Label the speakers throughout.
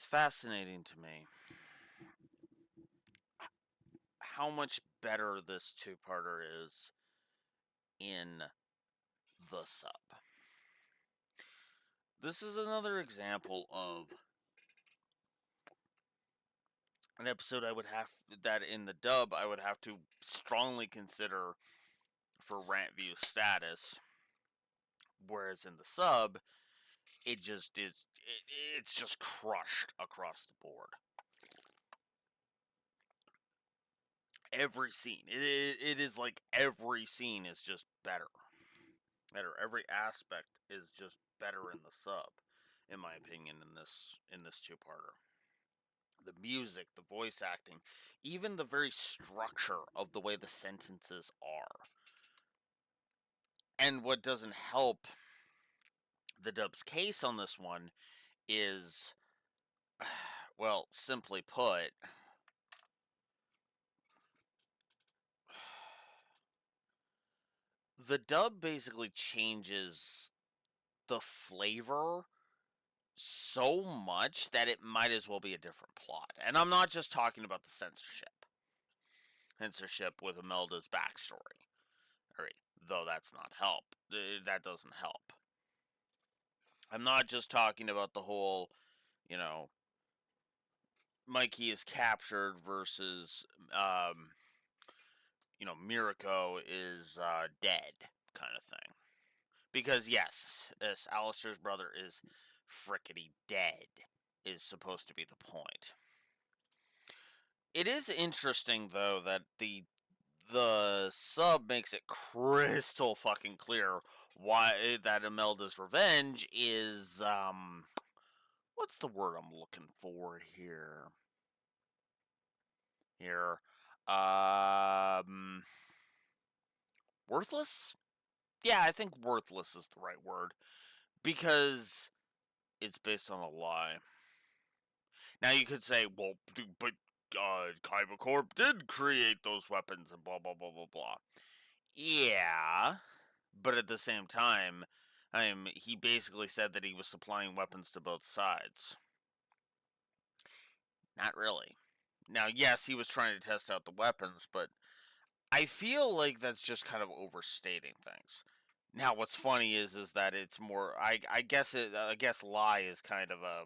Speaker 1: fascinating to me how much better this two-parter is in the sub. This is another example of an episode that in the dub I would have to strongly consider for rant view status, whereas in the sub it just is it's just crushed across the board. Every scene, it is like every scene is just better. Every aspect is just better in the sub, in my opinion. In this two-parter, the music, the voice acting, even the very structure of the way the sentences are. And what doesn't help the dub's case on this one is, well, simply put, the dub basically changes the flavor so much that it might as well be a different plot. And I'm not just talking about the censorship with Imelda's backstory. Right, though that's not help. That doesn't help. I'm not just talking about the whole, you know, Mikey is captured versus, Mirako is dead kind of thing. Because yes, this Alistair's brother is frickety dead is supposed to be the point. It is interesting though that the sub makes it crystal fucking clear why that Imelda's revenge is what's the word I'm looking for here? Worthless? Yeah, I think worthless is the right word because it's based on a lie. Now you could say, well, but Kaiba Corp did create those weapons and blah blah blah blah blah. Yeah, but at the same time, he basically said that he was supplying weapons to both sides. Not really. Now, yes, he was trying to test out the weapons, but I feel like that's just kind of overstating things. Now, what's funny is that it's more. I guess lie is kind of a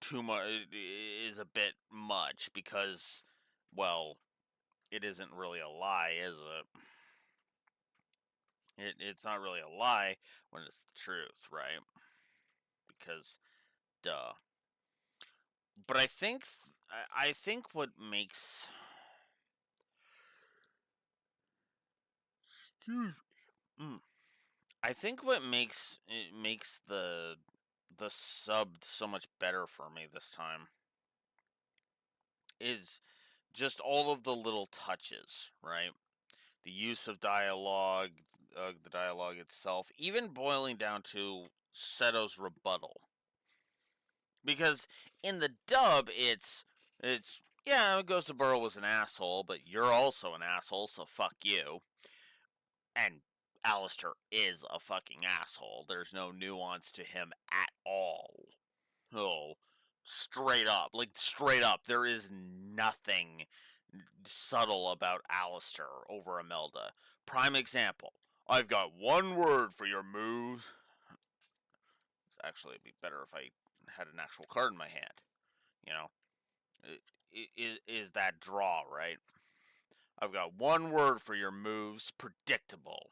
Speaker 1: too much. Is a bit much because, well, it isn't really a lie, is it? It's not really a lie when it's the truth, right? Because, duh. But I think what makes excuse me. I think what makes the sub so much better for me this time is just all of the little touches, right? The use of dialogue, the dialogue itself, even boiling down to Seto's rebuttal. Because in the dub, it's yeah, Ghost Burrow was an asshole, but you're also an asshole, so fuck you. And Alistair is a fucking asshole. There's no nuance to him at all. Oh, straight up. Like, straight up. There is nothing subtle about Alistair over Imelda. Prime example. I've got one word for your moves. Actually, it'd be better if I had an actual card in my hand. You know? Is that draw, right? I've got one word for your moves. Predictable.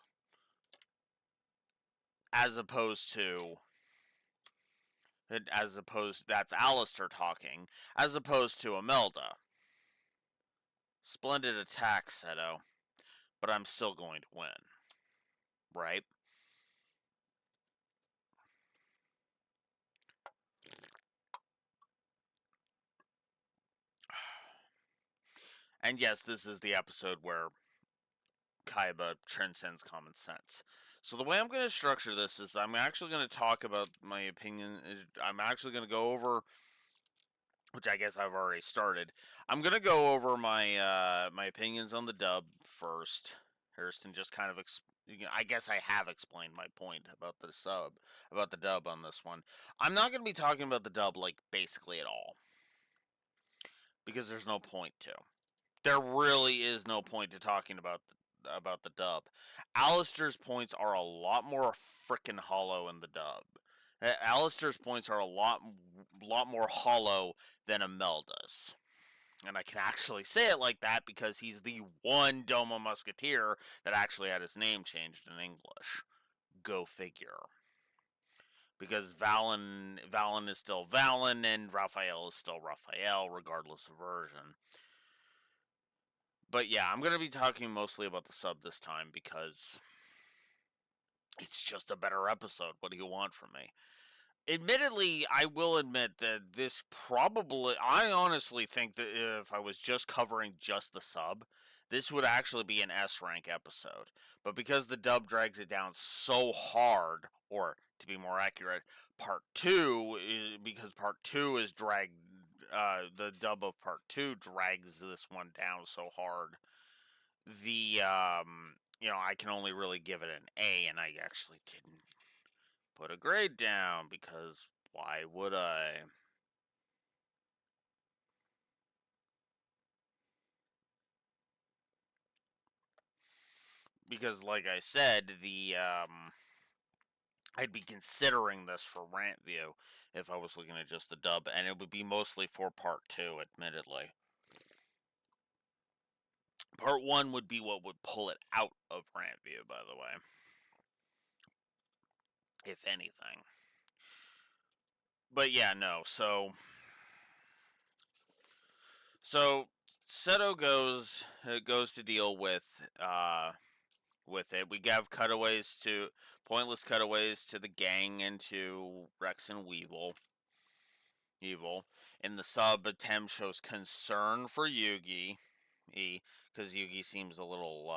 Speaker 1: As opposed to that's Alistair talking, as opposed to Imelda. Splendid attack, Seto, but I'm still going to win. Right? And yes, this is the episode where Kaiba transcends common sense. So the way I'm going to structure this is I'm actually going to talk about my opinion. I'm actually going to go over, which I guess I've already started. I'm going to go over my my opinions on the dub first. Hairston just kind of I guess I have explained my point about the dub on this one. I'm not going to be talking about the dub like basically at all because there's no point to. There really is no point to talking about the dub. Alistair's points are a lot more frickin' hollow in the dub. Alistair's points are a lot more hollow than Imelda's. And I can actually say it like that because he's the one Domo Musketeer that actually had his name changed in English. Go figure. Because Valen is still Valen and Raphael is still Raphael, regardless of version. But yeah, I'm going to be talking mostly about the sub this time because it's just a better episode. What do you want from me? Admittedly, I will admit that this probably, I honestly think that if I was just covering just the sub, this would actually be an S rank episode. But because the dub drags it down so hard, or to be more accurate, because part 2 is dragged, the dub of part 2 drags this one down so hard, I can only really give it an A, and I actually didn't put a grade down because why would I? Because, like I said, I'd be considering this for rant view if I was looking at just the dub, and it would be mostly for part 2, admittedly. Part 1 would be what would pull it out of rant view, by the way. If anything. But yeah, no, so Seto goes to deal with it. We have pointless cutaways to the gang and to Rex and Evil. In the sub, Tem shows concern for Yugi, because Yugi seems a little,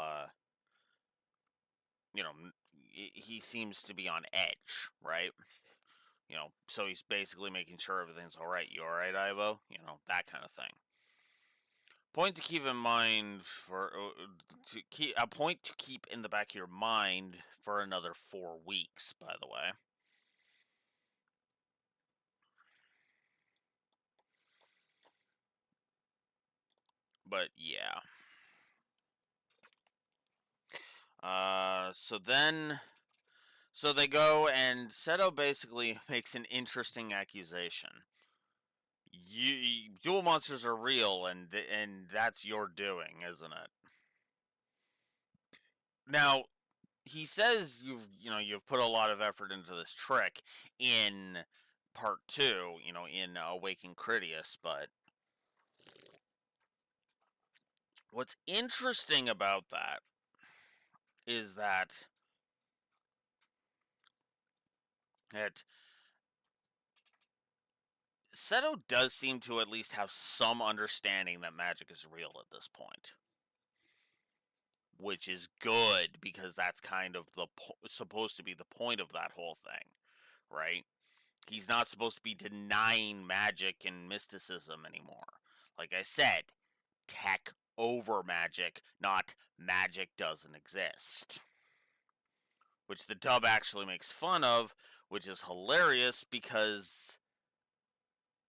Speaker 1: he seems to be on edge, right? So he's basically making sure everything's all right. You all right, Ivo? That kind of thing. Point to keep in mind a point to keep in the back of your mind for another 4 weeks, by the way. But yeah. So they go and Seto basically makes an interesting accusation. Duel monsters are real, and that's your doing, isn't it? Now, he says you've put a lot of effort into this trick in part 2, in Awaken Criteas, but what's interesting about that is that Seto does seem to at least have some understanding that magic is real at this point, which is good because that's kind of supposed to be the point of that whole thing, right? He's not supposed to be denying magic and mysticism anymore. Like I said, tech over magic, not magic doesn't exist. Which the dub actually makes fun of, which is hilarious because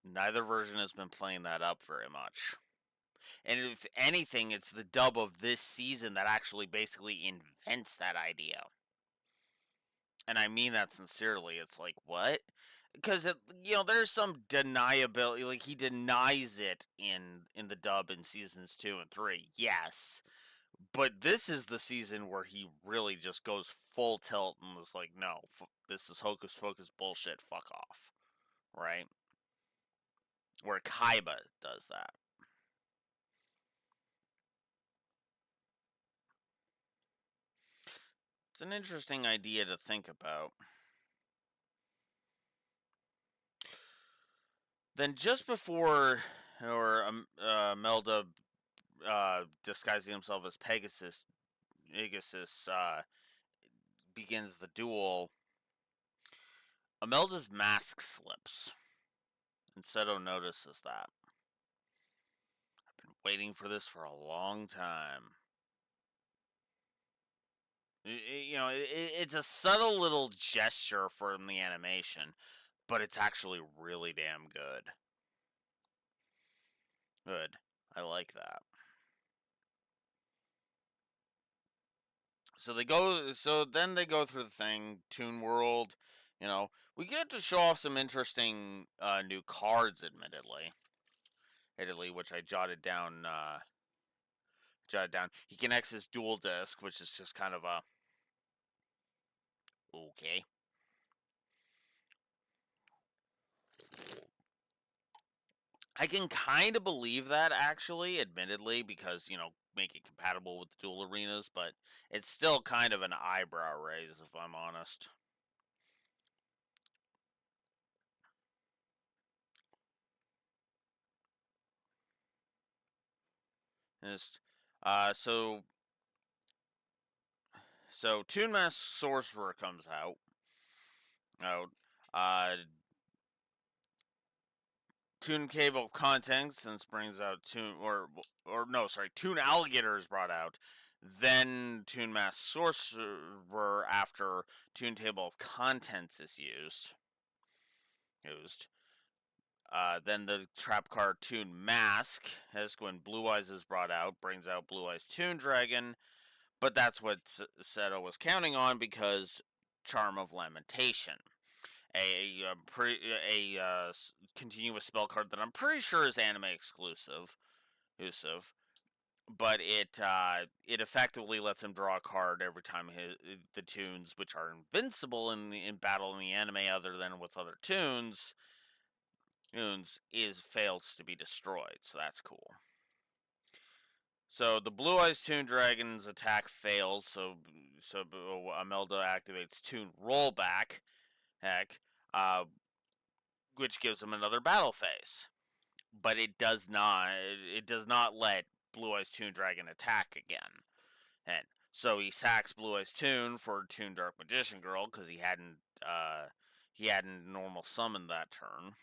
Speaker 1: neither version has been playing that up very much. And if anything, it's the dub of this season that actually basically invents that idea. And I mean that sincerely. It's like, what? Because there's some deniability. Like he denies it in the dub in seasons 2 and 3. Yes, but this is the season where he really just goes full tilt and was like, no, this is hocus pocus bullshit. Fuck off, right? Where Kaiba does that. It's an interesting idea to think about. Then just before, Melda disguising himself as Pegasus begins the duel, Imelda's mask slips, and Seto notices that. I've been waiting for this for a long time. It's a subtle little gesture from the animation, but it's actually really damn good. Good. I like that. So then they go through the thing, Toon World. We get to show off some interesting new cards, admittedly, which I jotted down. He connects his dual disc, which is just kind of a okay. I can kind of believe that, actually, admittedly, because make it compatible with the dual arenas, but it's still kind of an eyebrow raise, if I'm honest. Just so Toon Mask Sorcerer comes out. Uh, Toon Cable Contents then brings out Toon or no, sorry, Toon Alligator is brought out. Then Toon Mask Sorcerer after Toon Table of Contents is used. Then the trap card Toon Mask has when Blue Eyes is brought out, brings out Blue Eyes Toon Dragon, but that's what Seto was counting on because Charm of Lamentation, a continuous spell card that I'm pretty sure is anime exclusive, but it effectively lets him draw a card every time the tunes, which are invincible in battle in the anime, other than with other tunes is fails to be destroyed, so that's cool. So the Blue Eyes Toon Dragon's attack fails, so Imelda activates Toon Rollback, heck, which gives him another battle phase. But it does not let Blue Eyes Toon Dragon attack again. And so he sacks Blue Eyes Toon for Toon Dark Magician Girl because he hadn't normal summoned that turn.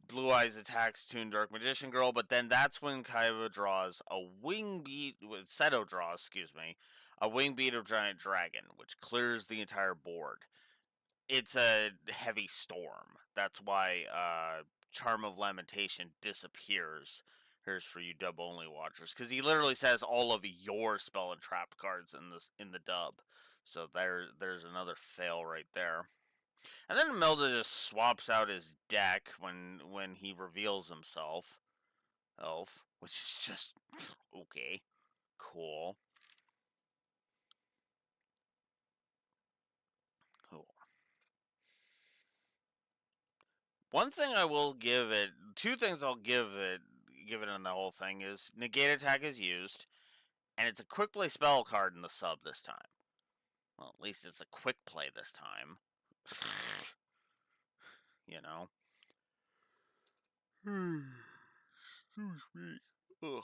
Speaker 1: Blue Eyes attacks Toon Dark Magician Girl, but then that's when Kaiba draws a wing beat. Seto draws, excuse me, a wing beat of Giant Dragon, which clears the entire board. It's a heavy storm. That's why Charm of Lamentation disappears. Here's for you dub only watchers, because he literally says all of your spell and trap cards in the dub. So there's another fail right there. And then Melda just swaps out his deck when he reveals himself, which is just okay, cool, cool. One thing I will give it, two things I'll give it on the whole thing is negate attack is used, and it's a quick play spell card in the sub this time. Well, at least it's a quick play this time. you know. Excuse me. Ugh.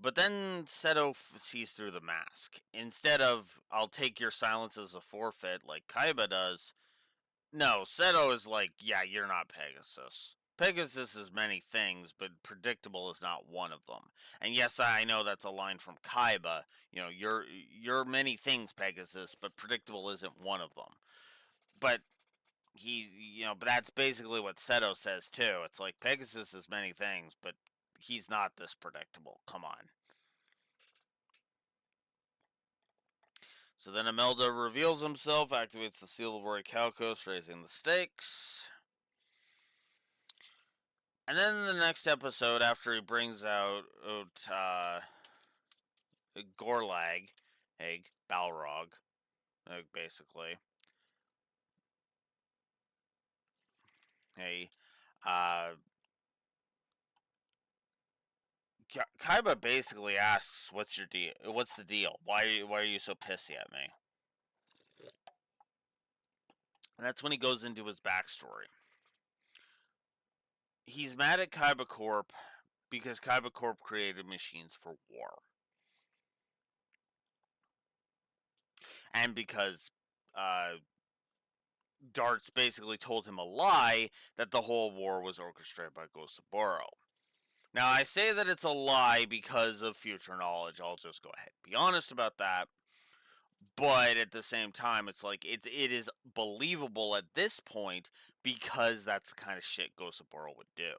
Speaker 1: But then Seto sees through the mask. Instead of, I'll take your silence as a forfeit like Kaiba does, no, Seto is like, yeah, you're not Pegasus. Pegasus is many things, but predictable is not one of them. And yes, I know that's a line from Kaiba. You're many things, Pegasus, but predictable isn't one of them. But but that's basically what Seto says too. It's like Pegasus is many things, but he's not this predictable. Come on. So then Imelda reveals himself, activates the Seal of Orichalcos, raising the stakes. And then in the next episode, after he brings out Gorlag, Balrog, basically, hey, uh, Kaiba basically asks, "What's your deal? What's the deal? Why are you so pissy at me?" And that's when he goes into his backstory. He's mad at Kaiba Corp because Kaiba Corp created machines for war, and because Darts basically told him a lie that the whole war was orchestrated by Gosaburo. Now, I say that it's a lie because of future knowledge. I'll just go ahead and be honest about that. But at the same time, it's like it is believable at this point because that's the kind of shit Gosaburo would do.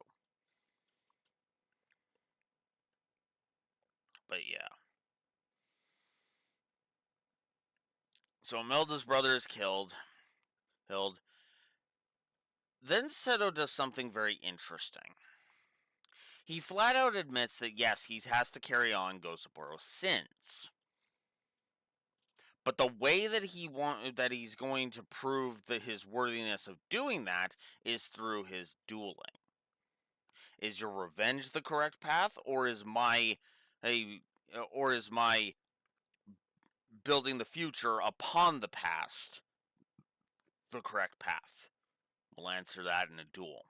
Speaker 1: But yeah. So Imelda's brother is killed. Then Seto does something very interesting. He flat out admits that yes, he has to carry on Gosaburo's sins. But the way that he's going to prove that his worthiness of doing that is through his dueling. Is your revenge the correct path, or is my building the future upon the past the correct path? We'll answer that in a duel.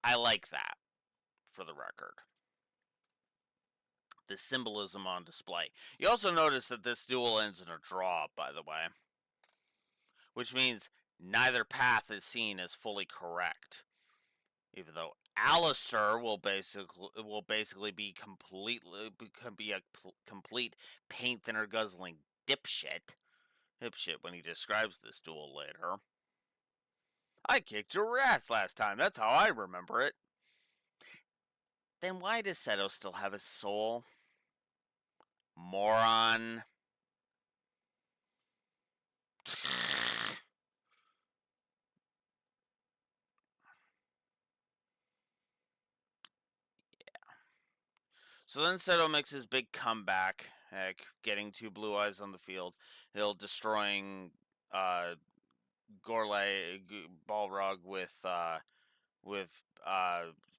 Speaker 1: I like that, for the record. The symbolism on display. You also notice that this duel ends in a draw, by the way, which means neither path is seen as fully correct. Even though Alistair will basically be a complete paint thinner guzzling dipshit when he describes this duel later. I kicked your ass last time. That's how I remember it. Then why does Seto still have his soul? Moron. So then Seto makes his big comeback, getting 2 Blue Eyes on the field. He'll destroying Gorlai Balrog with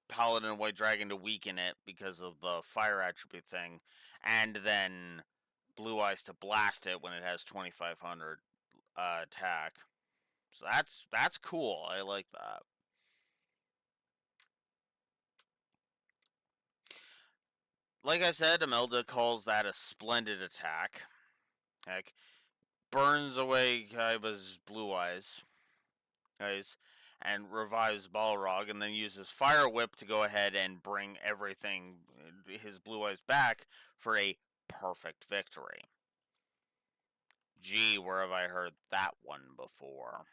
Speaker 1: Paladin and White Dragon to weaken it because of the fire attribute thing, and then Blue Eyes to blast it when it has 2500 attack. So that's cool. I like that. Like I said, Imelda calls that a splendid attack. Heck, burns away Kaiba's Blue Eyes, and revives Balrog, and then uses Fire Whip to go ahead and bring everything, his Blue Eyes, back for a perfect victory. Gee, where have I heard that one before?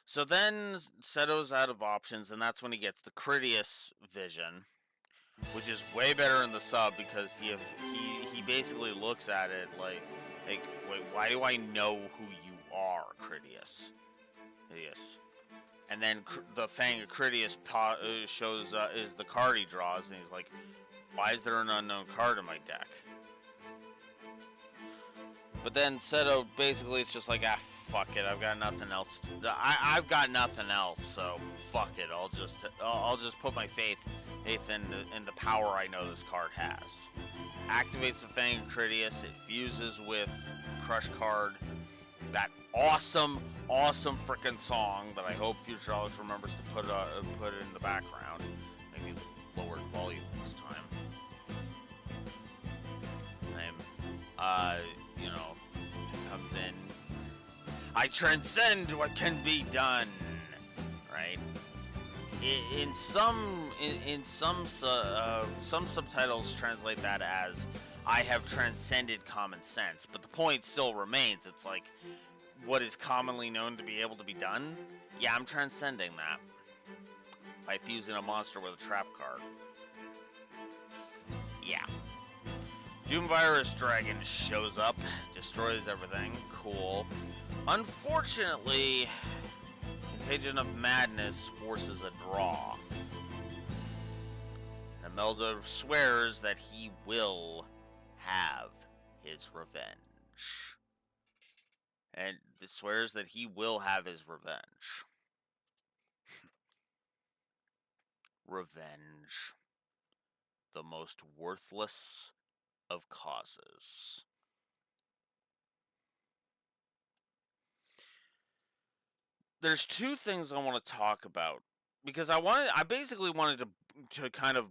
Speaker 1: So then Seto's out of options, and that's when he gets the Criteas vision, which is way better in the sub because he basically looks at it like wait, why do I know who you are, Criteas? Yes. And then the Fang of Criteas shows is the card he draws, and he's like, why is there an unknown card in my deck? But then Seto basically it's just like, fuck it, I've got nothing else. I've got nothing else, so fuck it. I'll just put my faith in the power I know this card has. Activates the Fang of Criteas. It fuses with Crush card. That awesome freaking song that I hope Future Alex remembers to put in the background. Maybe lowered volume this time. Comes in. I transcend what can be done. Right. In some subtitles translate that as I have transcended common sense, but the point still remains. It's like what is commonly known to be able to be done. Yeah, I'm transcending that by fusing a monster with a trap card. Yeah. Doom Virus Dragon shows up, destroys everything. Cool. Unfortunately, Contagion of Madness forces a draw. Imelda swears that he will have his revenge. And swears that he will have his revenge. Revenge. The most worthless of causes. There's 2 things I want to talk about because I basically wanted to kind of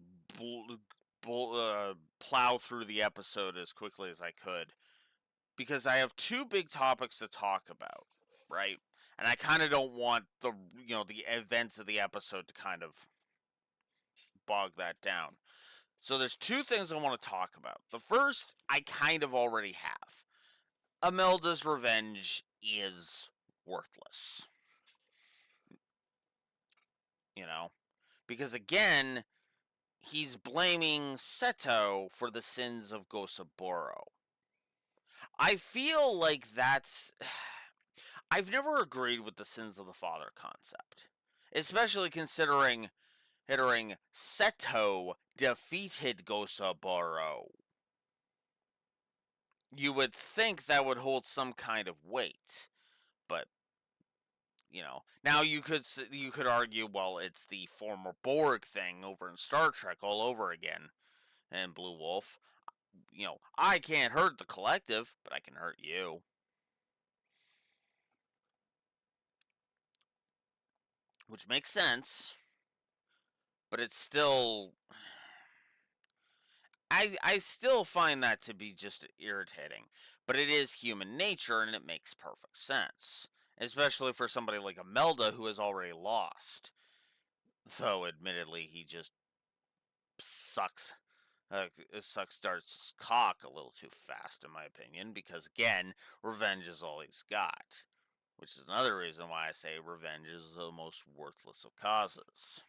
Speaker 1: plow through the episode as quickly as I could because I have two big topics to talk about, right? And I kind of don't want the events of the episode to kind of bog that down. So there's two things I want to talk about. The first, I kind of already have. Imelda's revenge is worthless. You know? Because again, he's blaming Seto for the sins of Gosaburo. I feel like that's. I've never agreed with the sins of the father concept. Especially considering Seto defeated Gosaburo. You would think that would hold some kind of weight, but now you could argue, well, it's the former Borg thing over in Star Trek all over again, and Blue Wolf. I can't hurt the collective, but I can hurt you. Which makes sense, but it's still. I still find that to be just irritating. But it is human nature, and it makes perfect sense. Especially for somebody like Imelda, who has already lost. Though, admittedly, he just sucks. Sucks Dart's cock a little too fast, in my opinion, because, again, revenge is all he's got. Which is another reason why I say revenge is the most worthless of causes.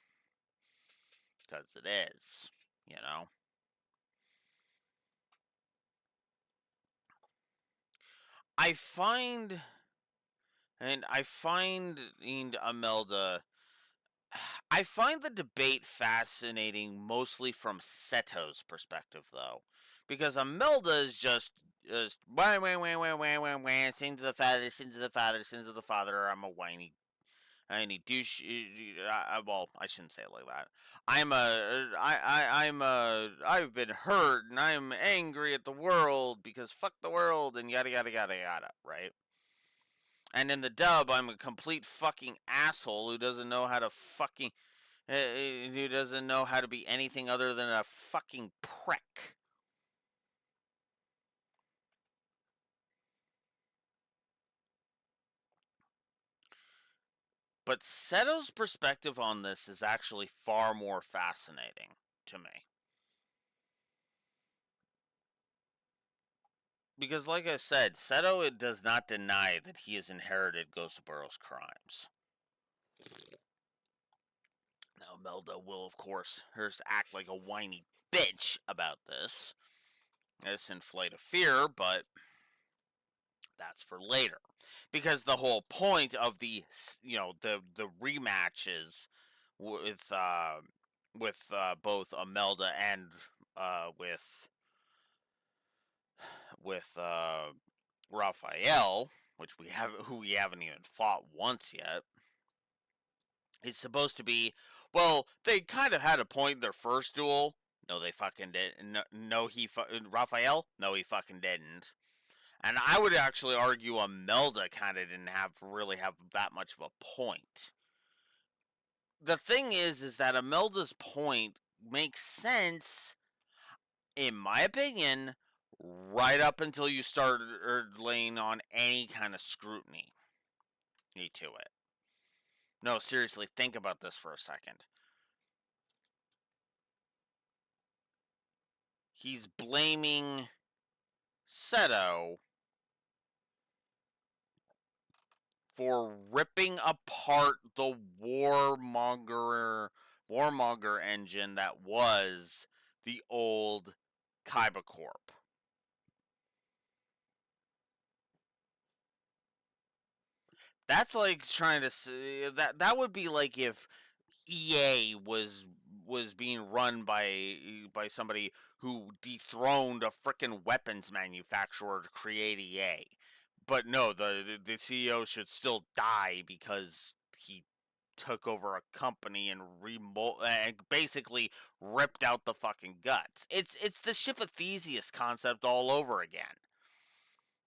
Speaker 1: Because it is, you know? I find Imelda. I find the debate fascinating mostly from Seto's perspective, though, because Imelda is just wah, wah, wah, wah, wah, wah, wah, sins of the father, sins of the father, sins of the father. I'm a whiny douche. Well, I shouldn't say it like that. I've been hurt and I'm angry at the world because fuck the world and yada yada yada yada, right? And in the dub, I'm a complete fucking asshole who doesn't know how to fucking who doesn't know how to be anything other than a fucking prick. But Seto's perspective on this is actually far more fascinating to me. Because, like I said, Seto does not deny that he has inherited Gosaburo's crimes. Now, Melda will, of course, act like a whiny bitch about this. This inflate a fear, but that's for later. Because the whole point of the rematches with both Imelda and with Raphael, who we haven't even fought once yet, is supposed to be. Well, they kind of had a point in their first duel. No, they fucking did. No, Raphael. No, he fucking didn't. And I would actually argue Imelda kind of didn't really have that much of a point. The thing is that Imelda's point makes sense, in my opinion, right up until you start laying on any kind of scrutiny to it. No, seriously, think about this for a second. He's blaming Seto for ripping apart the warmonger engine that was the old Kaiba Corp. That's like trying to say that would be like if EA was being run by somebody who dethroned a freaking weapons manufacturer to create EA. But no, the CEO should still die because he took over a company and basically ripped out the fucking guts. It's the ship of Theseus concept all over again.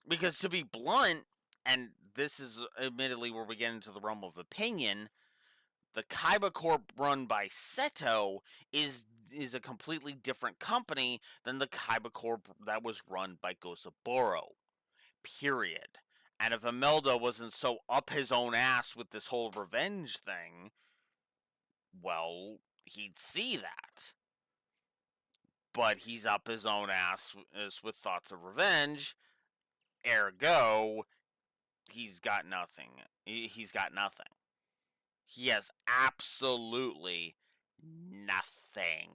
Speaker 1: Because to be blunt, and this is admittedly where we get into the realm of opinion, the Kaiba Corp run by Seto is is a completely different company than the Kaiba Corp that was run by Gosaboro. Period. And if Imelda wasn't so up his own ass with this whole revenge thing, well, he'd see that. But he's up his own ass with thoughts of revenge, ergo, he's got nothing. He's got nothing. He has absolutely nothing.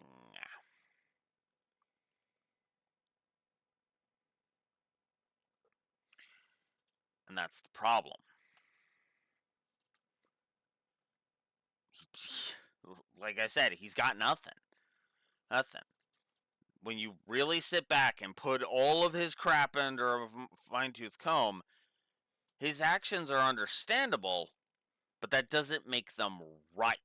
Speaker 1: And that's the problem. Like I said, he's got nothing. Nothing. When you really sit back and put all of his crap under a fine-tooth comb, his actions are understandable, but that doesn't make them right.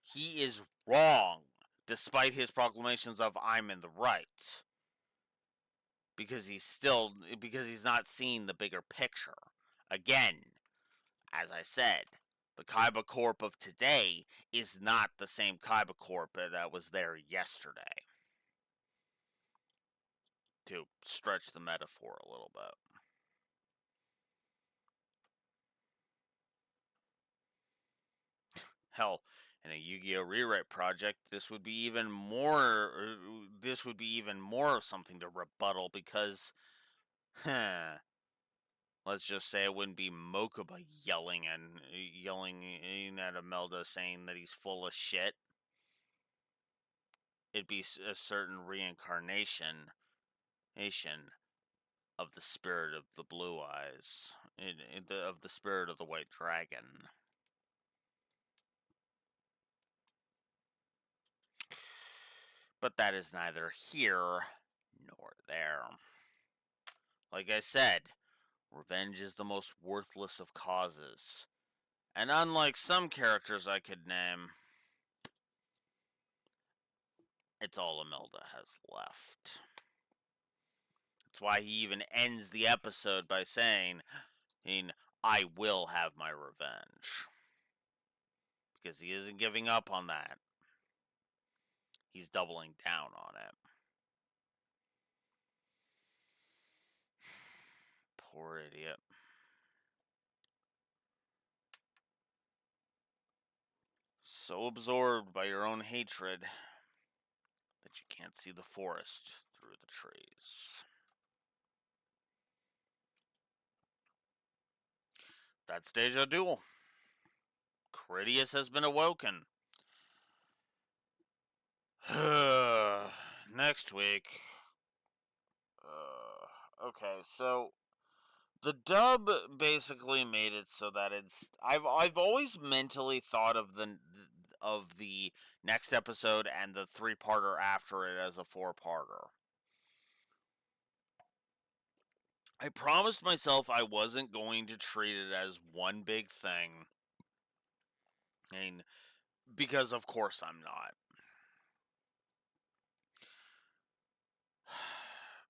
Speaker 1: He is wrong, despite his proclamations of "I'm in the right," because he's not seeing the bigger picture. Again, as I said, the Kaiba Corp of today is not the same Kaiba Corp that was there yesterday. To stretch the metaphor a little bit. Hell, in a Yu-Gi-Oh rewrite project, this would be even more something to rebuttal because let's just say it wouldn't be Mokuba yelling at Imelda saying that he's full of shit. It'd be a certain reincarnation of the spirit of the blue eyes, of the spirit of the white dragon. But that is neither here nor there. Like I said, revenge is the most worthless of causes. And unlike some characters I could name, it's all Imelda has left. That's why he even ends the episode by saying, I will have my revenge. Because he isn't giving up on that. He's doubling down on it. Poor idiot. So absorbed by your own hatred that you can't see the forest through the trees. That's Deja Duel. Criteas has been awoken. Next week. Okay, so the dub basically made it so that it's. I've always mentally thought of the next episode and the 3-parter after it as a 4-parter. I promised myself I wasn't going to treat it as one big thing. Because of course I'm not.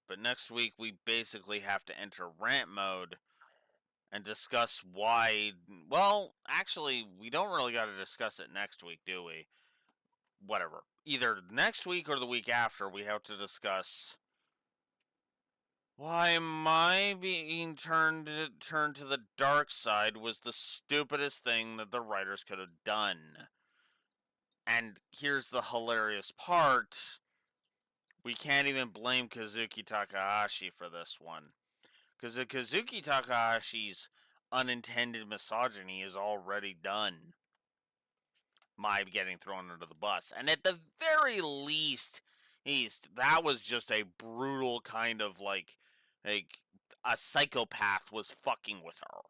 Speaker 1: But next week we basically have to enter rant mode and discuss why. Well, actually, we don't really got to discuss it next week, do we? Whatever. Either next week or the week after, we have to discuss why my being turned to the dark side was the stupidest thing that the writers could have done. And here's the hilarious part. We can't even blame Kazuki Takahashi for this one. Because Kazuki Takahashi's unintended misogyny is already done. My getting thrown under the bus. And at the very least, that was just a brutal kind of like a psychopath was fucking with her.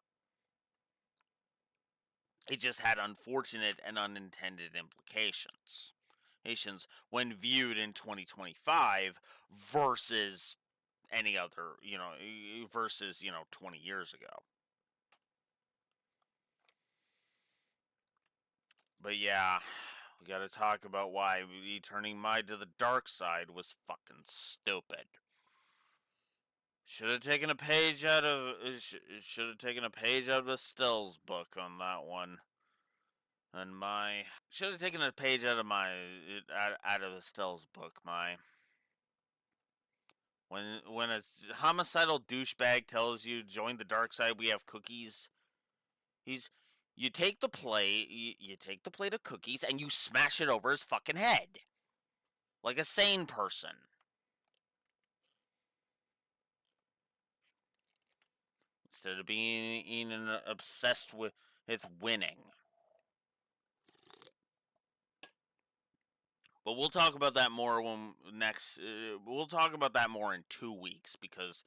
Speaker 1: It just had unfortunate and unintended implications when viewed in 2025 versus any other, versus 20 years ago. But yeah, we got to talk about why turning Mai to the dark side was fucking stupid. Should have taken a page out of Stills' book on that one. And my should have taken a page out of out of Estelle's book. When a homicidal douchebag tells you join the dark side, we have cookies. He's you take the plate, you take the plate of cookies, and you smash it over his fucking head like a sane person. Instead of being obsessed with winning. But we'll talk about that more when next. We'll talk about that more in 2 weeks because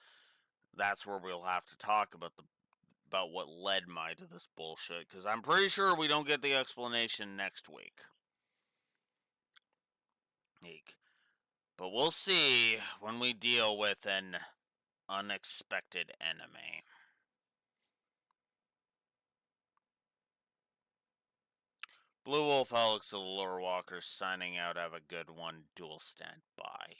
Speaker 1: that's where we'll have to talk about what led my to this bullshit. Because I'm pretty sure we don't get the explanation next week. But we'll see when we deal with an unexpected enemy. Blue Wolf, Alex, the Lure Walker signing out. Have a good one. Duel stand by.